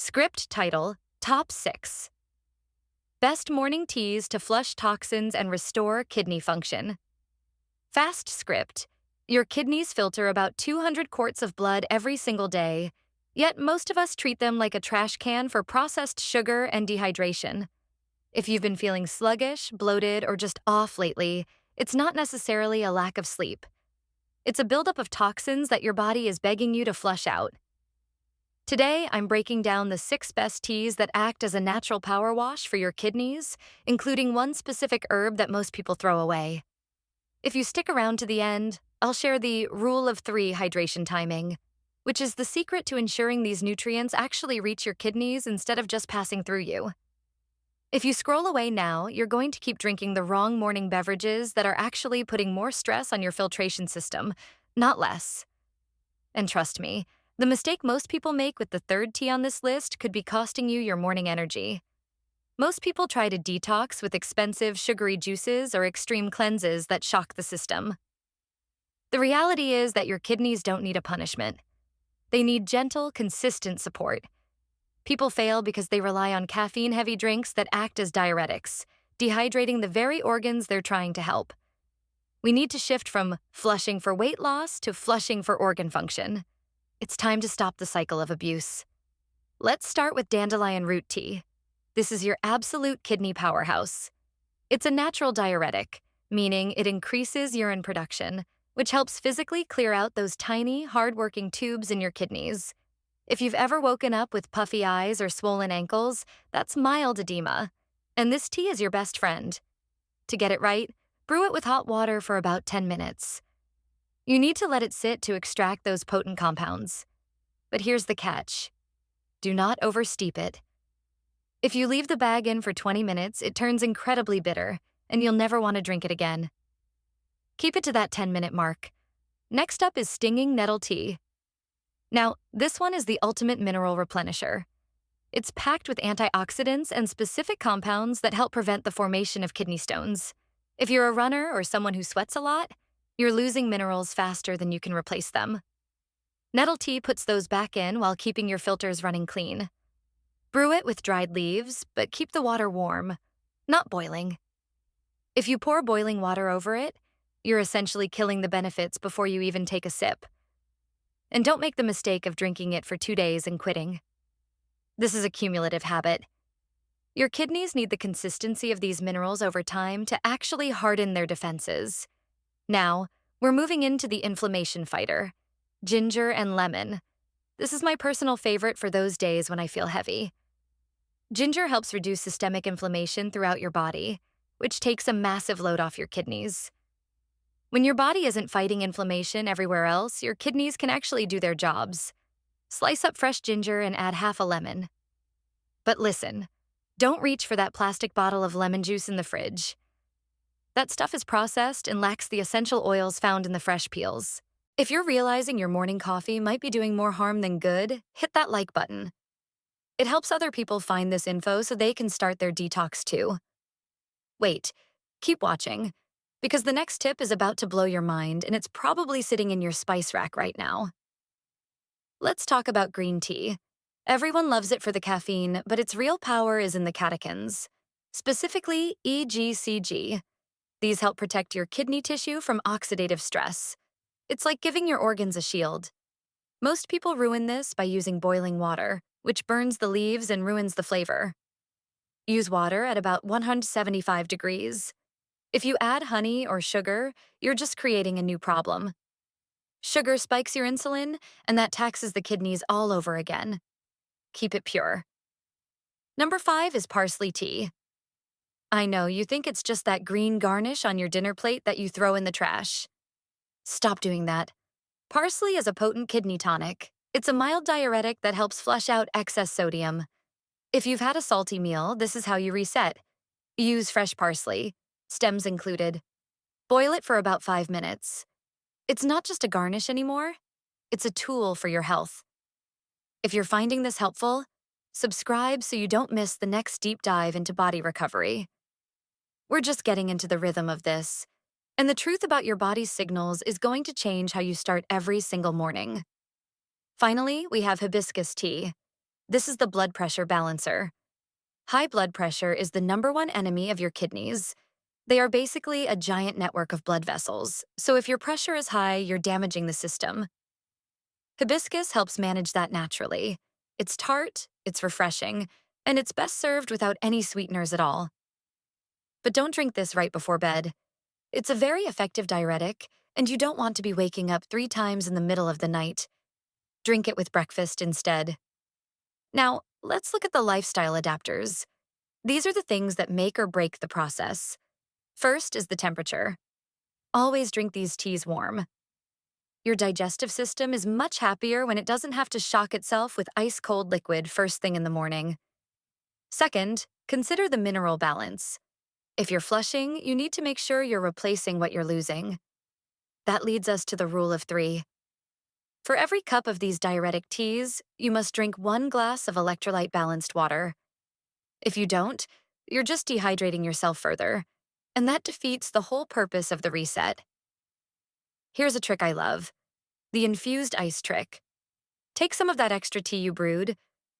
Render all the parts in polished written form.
Script title, Top 6. Best morning teas to flush toxins and restore kidney function. Fast script. Your kidneys filter about 200 quarts of blood every single day, yet most of us treat them like a trash can for processed sugar and dehydration. If you've been feeling sluggish, bloated, or just off lately, it's not necessarily a lack of sleep. It's a buildup of toxins that your body is begging you to flush out. Today, I'm breaking down the 6 best teas that act as a natural power wash for your kidneys, including one specific herb that most people throw away. If you stick around to the end, I'll share the Rule of 3 hydration timing, which is the secret to ensuring these nutrients actually reach your kidneys instead of just passing through you. If you scroll away now, you're going to keep drinking the wrong morning beverages that are actually putting more stress on your filtration system, not less. And trust me, the mistake most people make with the third tea on this list could be costing you your morning energy. Most people try to detox with expensive sugary juices or extreme cleanses that shock the system. The reality is that your kidneys don't need a punishment. They need gentle, consistent support. People fail because they rely on caffeine-heavy drinks that act as diuretics, dehydrating the very organs they're trying to help. We need to shift from flushing for weight loss to flushing for organ function. It's time to stop the cycle of abuse. Let's start with Dandelion Root tea. This is your absolute kidney powerhouse. It's a natural diuretic, meaning it increases urine production, which helps physically clear out those tiny, hard-working tubes in your kidneys. If you've ever woken up with puffy eyes or swollen ankles, that's mild edema, and this tea is your best friend. To get it right, brew it with hot water for about 10 minutes. You need to let it sit to extract those potent compounds. But here's the catch. Do not oversteep it. If you leave the bag in for 20 minutes, it turns incredibly bitter, and you'll never want to drink it again. Keep it to that 10-minute mark. Next up is stinging nettle tea. Now, this one is the ultimate mineral replenisher. It's packed with antioxidants and specific compounds that help prevent the formation of kidney stones. If you're a runner or someone who sweats a lot, you're losing minerals faster than you can replace them. Nettle tea puts those back in while keeping your filters running clean. Brew it with dried leaves, but keep the water warm, not boiling. If you pour boiling water over it, you're essentially killing the benefits before you even take a sip. And don't make the mistake of drinking it for 2 days and quitting. This is a cumulative habit. Your kidneys need the consistency of these minerals over time to actually harden their defenses. Now, we're moving into the inflammation fighter, ginger and lemon. This is my personal favorite for those days when I feel heavy. Ginger helps reduce systemic inflammation throughout your body, which takes a massive load off your kidneys. When your body isn't fighting inflammation everywhere else, your kidneys can actually do their jobs. Slice up fresh ginger and add half a lemon. But listen, don't reach for that plastic bottle of lemon juice in the fridge. That stuff is processed and lacks the essential oils found in the fresh peels. If you're realizing your morning coffee might be doing more harm than good, hit that like button. It helps other people find this info so they can start their detox too. Wait, keep watching, because the next tip is about to blow your mind and it's probably sitting in your spice rack right now. Let's talk about green tea. Everyone loves it for the caffeine, but its real power is in the catechins, specifically EGCG. These help protect your kidney tissue from oxidative stress. It's like giving your organs a shield. Most people ruin this by using boiling water, which burns the leaves and ruins the flavor. Use water at about 175 degrees. If you add honey or sugar, you're just creating a new problem. Sugar spikes your insulin, and that taxes the kidneys all over again. Keep it pure. Number 5 is parsley tea. I know, you think it's just that green garnish on your dinner plate that you throw in the trash. Stop doing that. Parsley is a potent kidney tonic. It's a mild diuretic that helps flush out excess sodium. If you've had a salty meal, this is how you reset. Use fresh parsley, stems included. Boil it for about 5 minutes. It's not just a garnish anymore. It's a tool for your health. If you're finding this helpful, subscribe so you don't miss the next deep dive into body recovery. We're just getting into the rhythm of this, and the truth about your body's signals is going to change how you start every single morning. Finally, we have hibiscus tea. This is the blood pressure balancer. High blood pressure is the number one enemy of your kidneys. They are basically a giant network of blood vessels, so if your pressure is high, you're damaging the system. Hibiscus helps manage that naturally. It's tart, it's refreshing, and it's best served without any sweeteners at all. But don't drink this right before bed. It's a very effective diuretic, and you don't want to be waking up 3 times in the middle of the night. Drink it with breakfast instead. Now, let's look at the lifestyle adapters. These are the things that make or break the process. First is the temperature. Always drink these teas warm. Your digestive system is much happier when it doesn't have to shock itself with ice-cold liquid first thing in the morning. Second, consider the mineral balance. If you're flushing, you need to make sure you're replacing what you're losing. That leads us to the rule of 3. For every cup of these diuretic teas, you must drink 1 glass of electrolyte-balanced water. If you don't, you're just dehydrating yourself further, and that defeats the whole purpose of the reset. Here's a trick I love: the infused ice trick. Take some of that extra tea you brewed,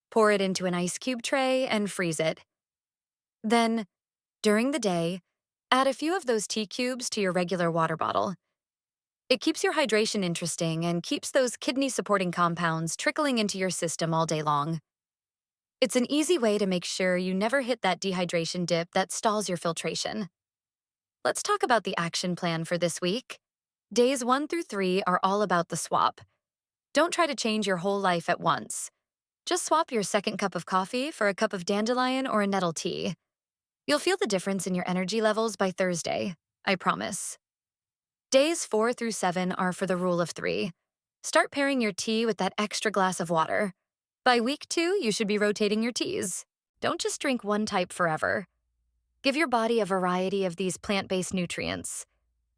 pour it into an ice cube tray, and freeze it. Then, during the day, add a few of those tea cubes to your regular water bottle. It keeps your hydration interesting and keeps those kidney-supporting compounds trickling into your system all day long. It's an easy way to make sure you never hit that dehydration dip that stalls your filtration. Let's talk about the action plan for this week. Days 1 through 3 are all about the swap. Don't try to change your whole life at once. Just swap your second cup of coffee for a cup of dandelion or a nettle tea. You'll feel the difference in your energy levels by Thursday, I promise. Days 4 through 7 are for the rule of 3. Start pairing your tea with that extra glass of water. By week 2, you should be rotating your teas. Don't just drink one type forever. Give your body a variety of these plant-based nutrients.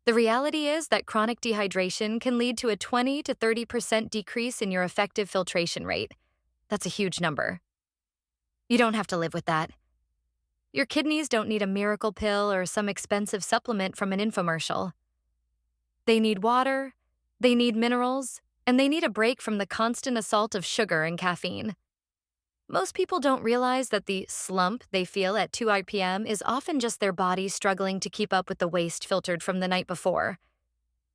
The reality is that chronic dehydration can lead to a 20 to 30% decrease in your effective filtration rate. That's a huge number. You don't have to live with that. Your kidneys don't need a miracle pill or some expensive supplement from an infomercial. They need water, they need minerals, and they need a break from the constant assault of sugar and caffeine. Most people don't realize that the slump they feel at 2 p.m. is often just their body struggling to keep up with the waste filtered from the night before.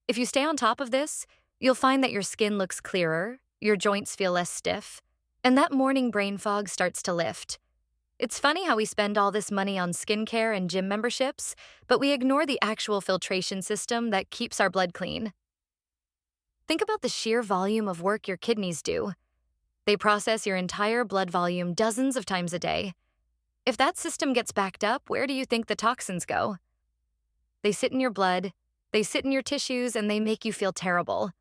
If you stay on top of this, you'll find that your skin looks clearer, your joints feel less stiff, and that morning brain fog starts to lift. It's funny how we spend all this money on skincare and gym memberships, but we ignore the actual filtration system that keeps our blood clean. Think about the sheer volume of work your kidneys do. They process your entire blood volume dozens of times a day. If that system gets backed up, where do you think the toxins go? They sit in your blood, they sit in your tissues, and they make you feel terrible.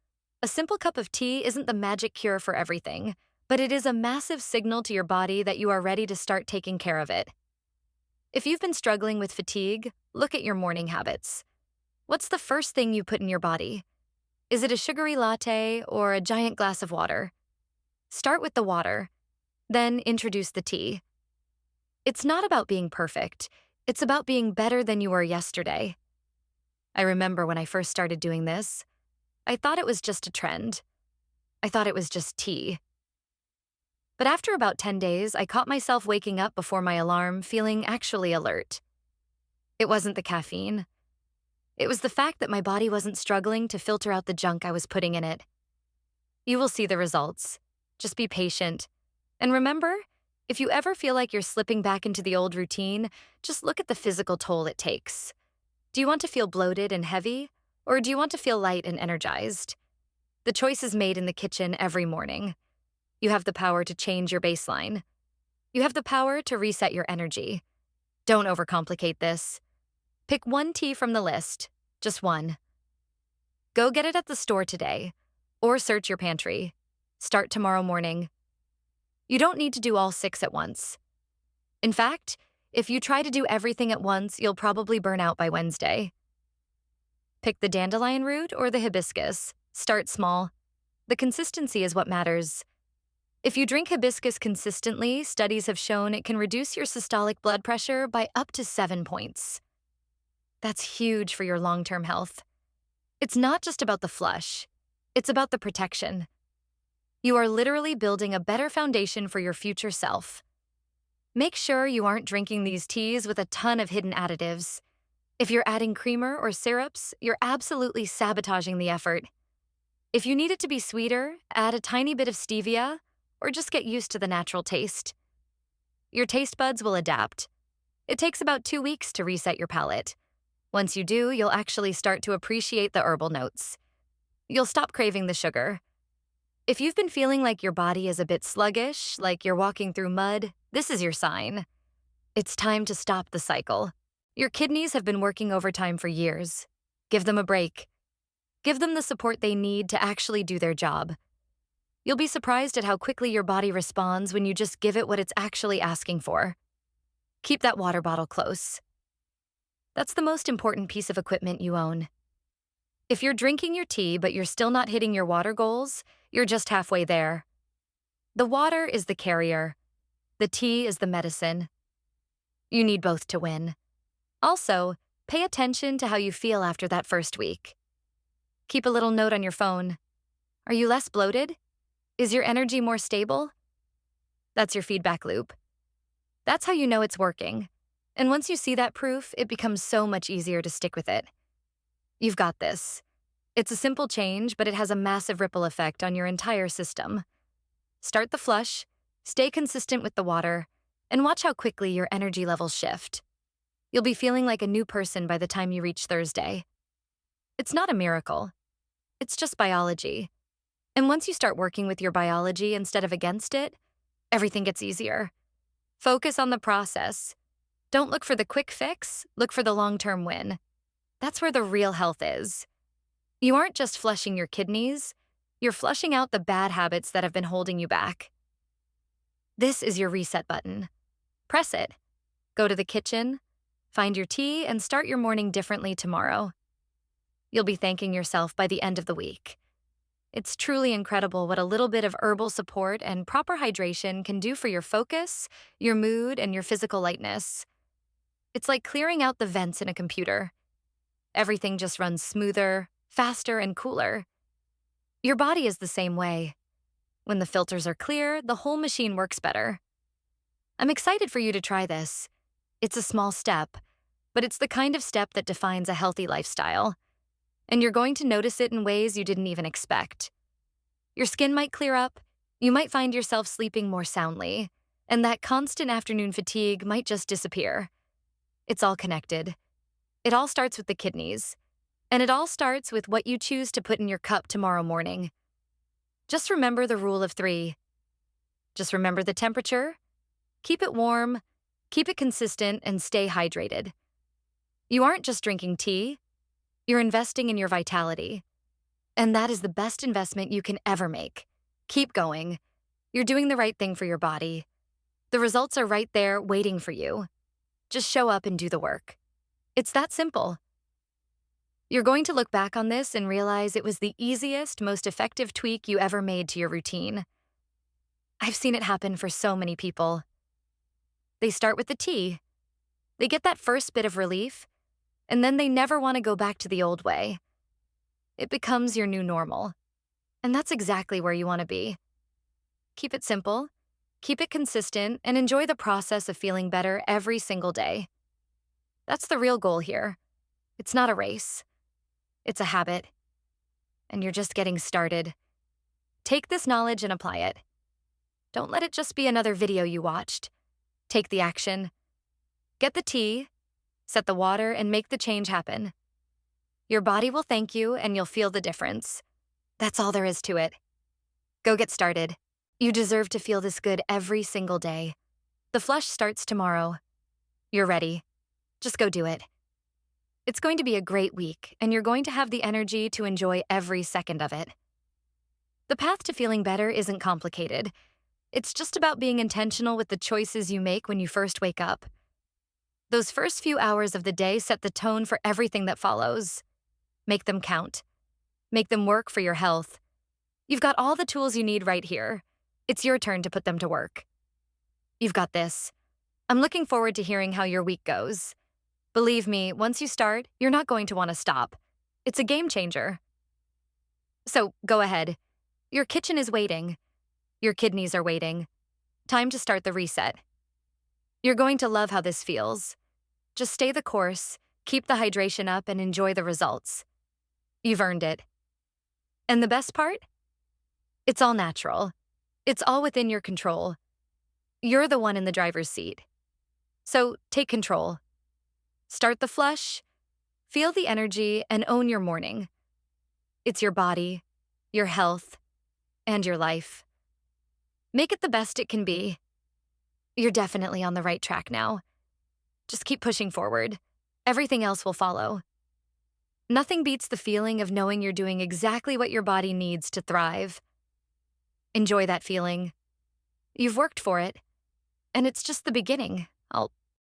A simple cup of tea isn't the magic cure for everything, but it is a massive signal to your body that you are ready to start taking care of it. If you've been struggling with fatigue, look at your morning habits. What's the first thing you put in your body? Is it a sugary latte or a giant glass of water? Start with the water, then introduce the tea. It's not about being perfect. It's about being better than you were yesterday. I remember when I first started doing this, I thought it was just a trend. I thought it was just tea. But after about 10 days, I caught myself waking up before my alarm feeling actually alert. It wasn't the caffeine. It was the fact that my body wasn't struggling to filter out the junk I was putting in it. You will see the results. Just be patient. And remember, if you ever feel like you're slipping back into the old routine, just look at the physical toll it takes. Do you want to feel bloated and heavy, or do you want to feel light and energized? The choice is made in the kitchen every morning. You have the power to change your baseline. You have the power to reset your energy. Don't overcomplicate this. Pick one tea from the list, just one. Go get it at the store today, or search your pantry. Start tomorrow morning. You don't need to do all 6 at once. In fact, if you try to do everything at once, you'll probably burn out by Wednesday. Pick the dandelion root or the hibiscus. Start small. The consistency is what matters. If you drink hibiscus consistently, studies have shown it can reduce your systolic blood pressure by up to 7 points. That's huge for your long-term health. It's not just about the flush. It's about the protection. You are literally building a better foundation for your future self. Make sure you aren't drinking these teas with a ton of hidden additives. If you're adding creamer or syrups, you're absolutely sabotaging the effort. If you need it to be sweeter, add a tiny bit of stevia or just get used to the natural taste. Your taste buds will adapt. It takes about 2 weeks to reset your palate. Once you do, you'll actually start to appreciate the herbal notes. You'll stop craving the sugar. If you've been feeling like your body is a bit sluggish, like you're walking through mud, this is your sign. It's time to stop the cycle. Your kidneys have been working overtime for years. Give them a break. Give them the support they need to actually do their job. You'll be surprised at how quickly your body responds when you just give it what it's actually asking for. Keep that water bottle close. That's the most important piece of equipment you own. If you're drinking your tea but you're still not hitting your water goals, you're just halfway there. The water is the carrier. The tea is the medicine. You need both to win. Also, pay attention to how you feel after that first week. Keep a little note on your phone. Are you less bloated? Is your energy more stable? That's your feedback loop. That's how you know it's working. And once you see that proof, it becomes so much easier to stick with it. You've got this. It's a simple change, but it has a massive ripple effect on your entire system. Start the flush, stay consistent with the water, and watch how quickly your energy levels shift. You'll be feeling like a new person by the time you reach Thursday. It's not a miracle. It's just biology. And once you start working with your biology instead of against it, everything gets easier. Focus on the process. Don't look for the quick fix, look for the long-term win. That's where the real health is. You aren't just flushing your kidneys, you're flushing out the bad habits that have been holding you back. This is your reset button. Press it. Go to the kitchen, find your tea, and start your morning differently tomorrow. You'll be thanking yourself by the end of the week. It's truly incredible what a little bit of herbal support and proper hydration can do for your focus, your mood, and your physical lightness. It's like clearing out the vents in a computer. Everything just runs smoother, faster, and cooler. Your body is the same way. When the filters are clear, the whole machine works better. I'm excited for you to try this. It's a small step, but it's the kind of step that defines a healthy lifestyle. And you're going to notice it in ways you didn't even expect. Your skin might clear up, you might find yourself sleeping more soundly, and that constant afternoon fatigue might just disappear. It's all connected. It all starts with the kidneys, and it all starts with what you choose to put in your cup tomorrow morning. Just remember the rule of 3. Just remember the temperature, keep it warm, keep it consistent, and stay hydrated. You aren't just drinking tea, you're investing in your vitality. And that is the best investment you can ever make. Keep going. You're doing the right thing for your body. The results are right there waiting for you. Just show up and do the work. It's that simple. You're going to look back on this and realize it was the easiest, most effective tweak you ever made to your routine. I've seen it happen for so many people. They start with the tea. They get that first bit of relief, and then they never want to go back to the old way. It becomes your new normal. And that's exactly where you want to be. Keep it simple, keep it consistent, and enjoy the process of feeling better every single day. That's the real goal here. It's not a race. It's a habit. And you're just getting started. Take this knowledge and apply it. Don't let it just be another video you watched. Take the action. Get the tea, set the water, and make the change happen. Your body will thank you, and you'll feel the difference. That's all there is to it. Go get started. You deserve to feel this good every single day. The flush starts tomorrow. You're ready. Just go do it. It's going to be a great week, and you're going to have the energy to enjoy every second of it. The path to feeling better isn't complicated. It's just about being intentional with the choices you make when you first wake up. Those first few hours of the day set the tone for everything that follows. Make them count. Make them work for your health. You've got all the tools you need right here. It's your turn to put them to work. You've got this. I'm looking forward to hearing how your week goes. Believe me, once you start, you're not going to want to stop. It's a game changer. So, go ahead. Your kitchen is waiting. Your kidneys are waiting. Time to start the reset. You're going to love how this feels. Just stay the course, keep the hydration up, and enjoy the results. You've earned it. And the best part? It's all natural. It's all within your control. You're the one in the driver's seat. So take control. Start the flush, feel the energy, and own your morning. It's your body, your health, and your life. Make it the best it can be. You're definitely on the right track now. Just keep pushing forward. Everything else will follow. Nothing beats the feeling of knowing you're doing exactly what your body needs to thrive. Enjoy that feeling. You've worked for it, and it's just the beginning. I'll